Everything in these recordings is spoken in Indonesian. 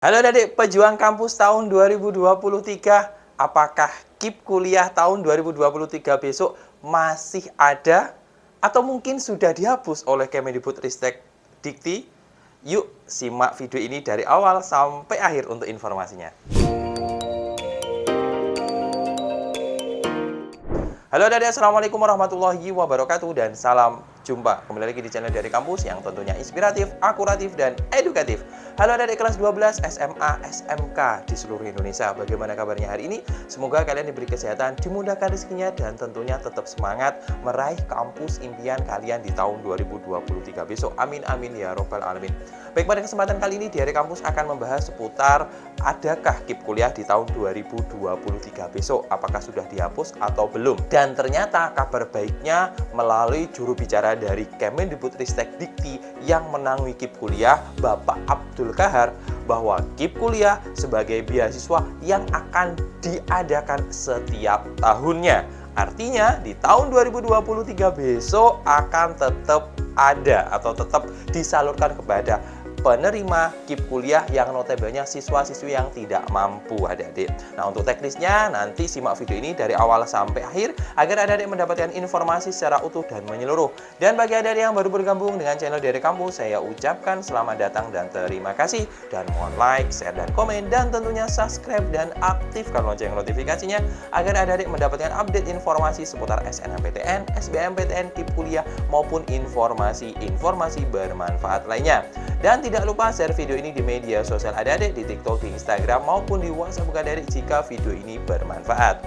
Halo adik pejuang kampus tahun 2023, apakah KIP kuliah tahun 2023 besok masih ada atau mungkin sudah dihapus oleh Kemendikbudristek Dikti? Yuk simak video ini dari awal sampai akhir untuk informasinya. Halo adik, assalamualaikum warahmatullahi wabarakatuh dan salam jumpa kembali lagi di channel dari kampus yang tentunya inspiratif, akuratif, dan edukatif. Halo adik kelas 12 SMA, SMK di seluruh Indonesia. Bagaimana kabarnya hari ini? Semoga kalian diberi kesehatan, dimudahkan rezekinya, dan tentunya tetap semangat meraih kampus impian kalian di tahun 2023 besok. Amin amin ya robbal alamin. Baik, pada kesempatan kali ini di hari kampus akan membahas seputar adakah KIP kuliah di tahun 2023 besok, apakah sudah dihapus atau belum. Dan ternyata kabar baiknya melalui juru bicara dari Kemendikbudristek Dikti yang menangani KIP kuliah, Bapak Abdul Kahar, bahwa KIP kuliah sebagai beasiswa yang akan diadakan setiap tahunnya. Artinya di tahun 2023 besok akan tetap ada atau tetap disalurkan kepada penerima KIP kuliah yang notabene siswa-siswi yang tidak mampu adik-adik. Nah, untuk teknisnya nanti simak video ini dari awal sampai akhir agar adik-adik mendapatkan informasi secara utuh dan menyeluruh. Dan bagi adik-adik yang baru bergabung dengan channel dari kampus, saya ucapkan selamat datang dan terima kasih. Dan mohon like, share, dan komen, dan tentunya subscribe dan aktifkan lonceng notifikasinya agar adik-adik mendapatkan update informasi seputar SNMPTN, SBMPTN, KIP kuliah maupun informasi bermanfaat lainnya. Dan tidak lupa share video ini di media sosial adik-adik, di TikTok, di Instagram, maupun di WhatsApp adik-adik jika video ini bermanfaat.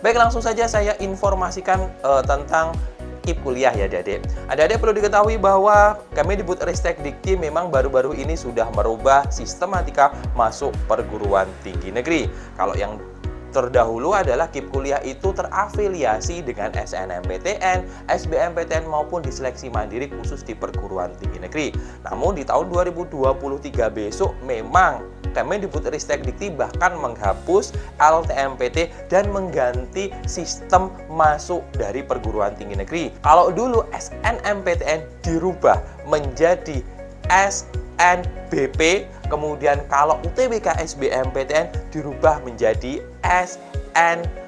Baik, langsung saja saya informasikan tentang KIP kuliah ya adik-adik. Adik-adik perlu diketahui bahwa Kemendikbudristek Dikti memang baru-baru ini sudah merubah sistematika masuk perguruan tinggi negeri. Kalau yang terdahulu adalah KIP kuliah itu terafiliasi dengan SNMPTN, SBMPTN maupun diseleksi mandiri khusus di perguruan tinggi negeri. Namun di tahun 2023 besok memang Kemendikbudristek Dikti bahkan menghapus LTMPT dan mengganti sistem masuk dari perguruan tinggi negeri. Kalau dulu SNMPTN dirubah menjadi SNBP, kemudian kalau UTBK SBMPTN dirubah menjadi SNBT.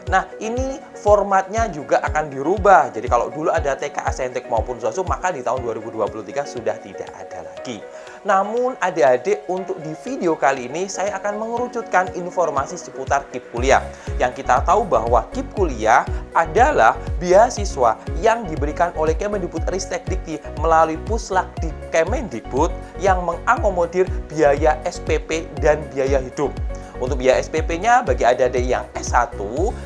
Nah, ini formatnya juga akan dirubah. Jadi kalau dulu ada TK, Asentek maupun Zosu, maka di tahun 2023 sudah tidak ada lagi. Namun adik-adik, untuk di video kali ini saya akan mengerucutkan informasi seputar KIP kuliah. Yang kita tahu bahwa KIP kuliah adalah beasiswa yang diberikan oleh Kemendikbudristek Dikti melalui Puslak di Kemendikbud yang mengakomodir biaya SPP dan biaya hidup. Untuk biaya SPP-nya bagi adik-adik yang S1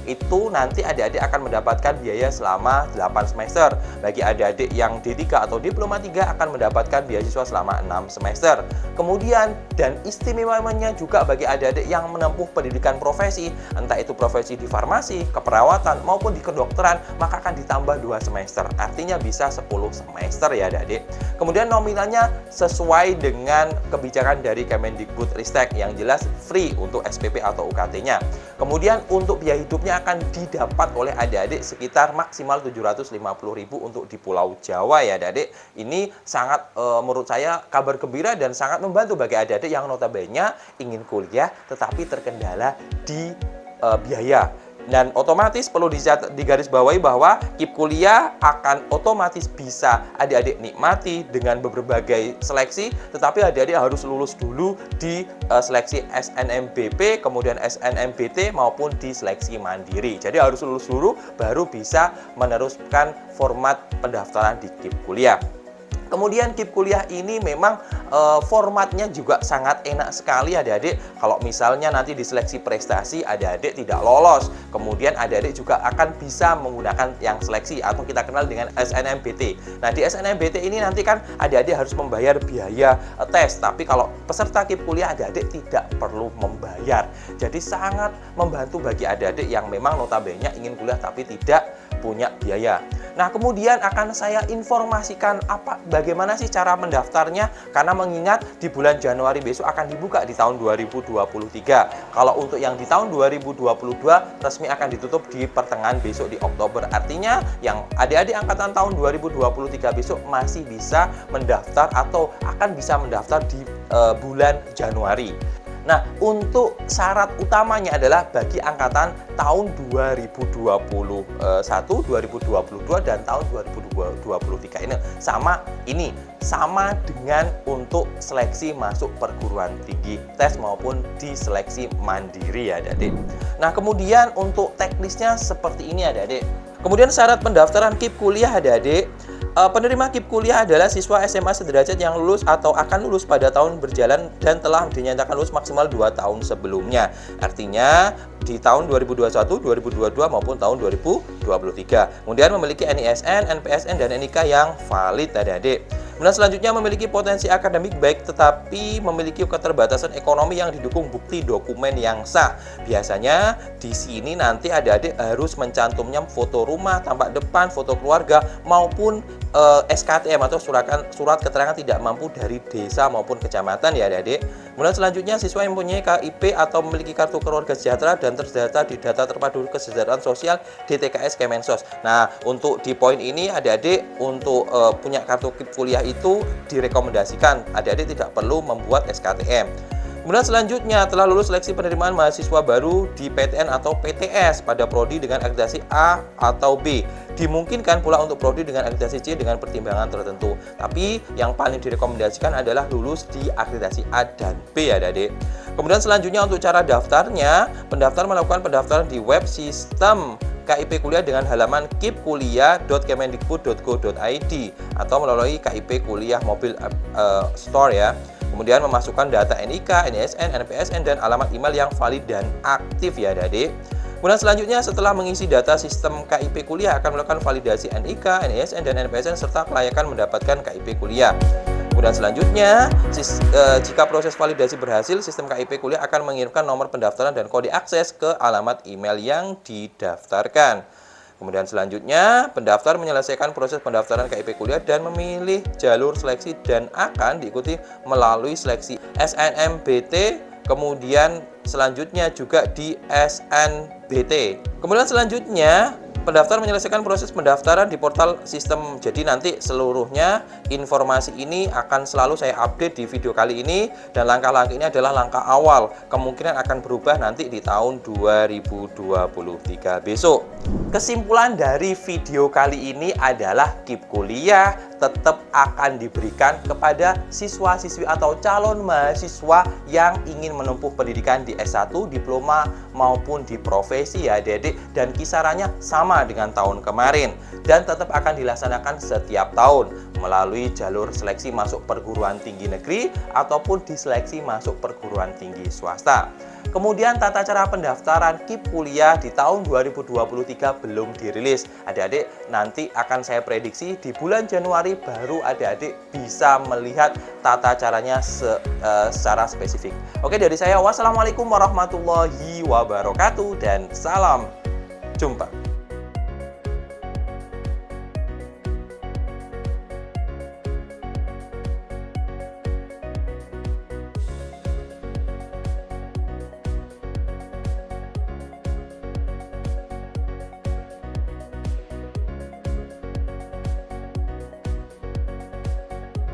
itu nanti adik-adik akan mendapatkan biaya selama 8 semester. Bagi adik-adik yang D3 atau Diploma 3 akan mendapatkan beasiswa selama 6 semester. Kemudian dan istimewanya juga bagi adik-adik yang menempuh pendidikan profesi, entah itu profesi di farmasi, keperawatan maupun di kedokteran, maka akan ditambah 2 semester. Artinya bisa 10 semester ya adik-adik. Kemudian nominalnya sesuai dengan kebijakan dari Kemendikbudristek, yang jelas free untuk SPP atau UKT-nya. Kemudian untuk biaya hidupnya akan didapat oleh adik-adik sekitar maksimal 750.000 untuk di Pulau Jawa ya adik-adik. Ini sangat menurut saya kabar gembira dan sangat membantu bagi adik-adik yang notabene ingin kuliah tetapi terkendala di biaya. Dan otomatis perlu digarisbawahi bahwa KIP kuliah akan otomatis bisa adik-adik nikmati dengan berbagai seleksi, tetapi adik-adik harus lulus dulu di seleksi SNMBP, kemudian SNMBT maupun di seleksi mandiri. Jadi harus lulus dulu baru bisa meneruskan format pendaftaran di KIP kuliah. Kemudian KIP kuliah ini memang formatnya juga sangat enak sekali adik-adik. Kalau misalnya nanti di seleksi prestasi adik-adik tidak lolos, kemudian adik-adik juga akan bisa menggunakan yang seleksi atau kita kenal dengan SNMBT. Nah, di SNMBT ini nanti kan adik-adik harus membayar biaya tes, tapi kalau peserta KIP kuliah adik-adik tidak perlu membayar. Jadi sangat membantu bagi adik-adik yang memang notabene ingin kuliah tapi tidak punya biaya. Nah, kemudian akan saya informasikan bagaimana sih cara mendaftarnya, karena mengingat di bulan Januari besok akan dibuka di tahun 2023. Kalau untuk yang di tahun 2022 resmi akan ditutup di pertengahan besok di Oktober. Artinya yang adik-adik angkatan tahun 2023 besok masih bisa mendaftar atau akan bisa mendaftar di bulan Januari. Nah, untuk syarat utamanya adalah bagi angkatan tahun 2021, 2022, dan tahun 2023 ini sama dengan untuk seleksi masuk perguruan tinggi tes maupun di seleksi mandiri ya adik-adik. Nah, kemudian untuk teknisnya seperti ini adik-adik. Kemudian syarat pendaftaran KIP kuliah adik-adik. Penerima KIP kuliah adalah siswa SMA sederajat yang lulus atau akan lulus pada tahun berjalan dan telah dinyatakan lulus maksimal 2 tahun sebelumnya. Artinya di tahun 2021, 2022 maupun tahun 2023. Kemudian memiliki NISN, NPSN, dan NIK yang valid adik-adik. Kemudian selanjutnya memiliki potensi akademik baik tetapi memiliki keterbatasan ekonomi yang didukung bukti dokumen yang sah. Biasanya di sini nanti adik-adik harus mencantumnya foto rumah, tampak depan, foto keluarga maupun SKTM atau surat keterangan tidak mampu dari desa maupun kecamatan ya adik-adik. Kemudian selanjutnya siswa yang mempunyai KIP atau memiliki kartu keluarga sejahtera dan terdata di data terpadu kesejahteraan sosial DTKS Kemensos. Nah, untuk di poin ini adik-adik untuk punya kartu KIP kuliah itu direkomendasikan adik-adik tidak perlu membuat SKTM. Kemudian selanjutnya telah lulus seleksi penerimaan mahasiswa baru di PTN atau PTS pada prodi dengan akreditasi A atau B. Dimungkinkan pula untuk prodi dengan akreditasi C dengan pertimbangan tertentu. Tapi yang paling direkomendasikan adalah lulus di akreditasi A dan B ya adik-adik. Kemudian selanjutnya untuk cara daftarnya, pendaftar melakukan pendaftaran di web sistem KIP kuliah dengan halaman kipkuliah.kemendikbud.go.id atau melalui KIP kuliah mobil store ya. Kemudian memasukkan data NIK, NISN, NPSN, dan alamat email yang valid dan aktif ya adik. Kemudian selanjutnya setelah mengisi data sistem KIP kuliah akan melakukan validasi NIK, NISN, dan NPSN serta kelayakan mendapatkan KIP kuliah. Kemudian selanjutnya jika proses validasi berhasil, sistem KIP kuliah akan mengirimkan nomor pendaftaran dan kode akses ke alamat email yang didaftarkan. Kemudian selanjutnya, pendaftar menyelesaikan proses pendaftaran KIP kuliah dan memilih jalur seleksi dan akan diikuti melalui seleksi SNMPT, kemudian selanjutnya juga di SNBT. Kemudian selanjutnya, pendaftar menyelesaikan proses pendaftaran di portal sistem. Jadi nanti seluruhnya informasi ini akan selalu saya update di video kali ini, dan langkah-langkah ini adalah langkah awal. Kemungkinan akan berubah nanti di tahun 2023 besok. Kesimpulan dari video kali ini adalah KIP kuliah tetap akan diberikan kepada siswa-siswi atau calon mahasiswa yang ingin menempuh pendidikan di S1, diploma maupun di profesi ya adik-adik, dan kisarannya sama dengan tahun kemarin dan tetap akan dilaksanakan setiap tahun melalui jalur seleksi masuk perguruan tinggi negeri ataupun diseleksi masuk perguruan tinggi swasta. Kemudian tata cara pendaftaran KIP kuliah di tahun 2023 belum dirilis. Adik-adik nanti akan saya prediksi di bulan Januari baru adik-adik bisa melihat tata caranya secara spesifik. Oke, dari saya wassalamualaikum warahmatullahi wabarakatuh dan salam jumpa.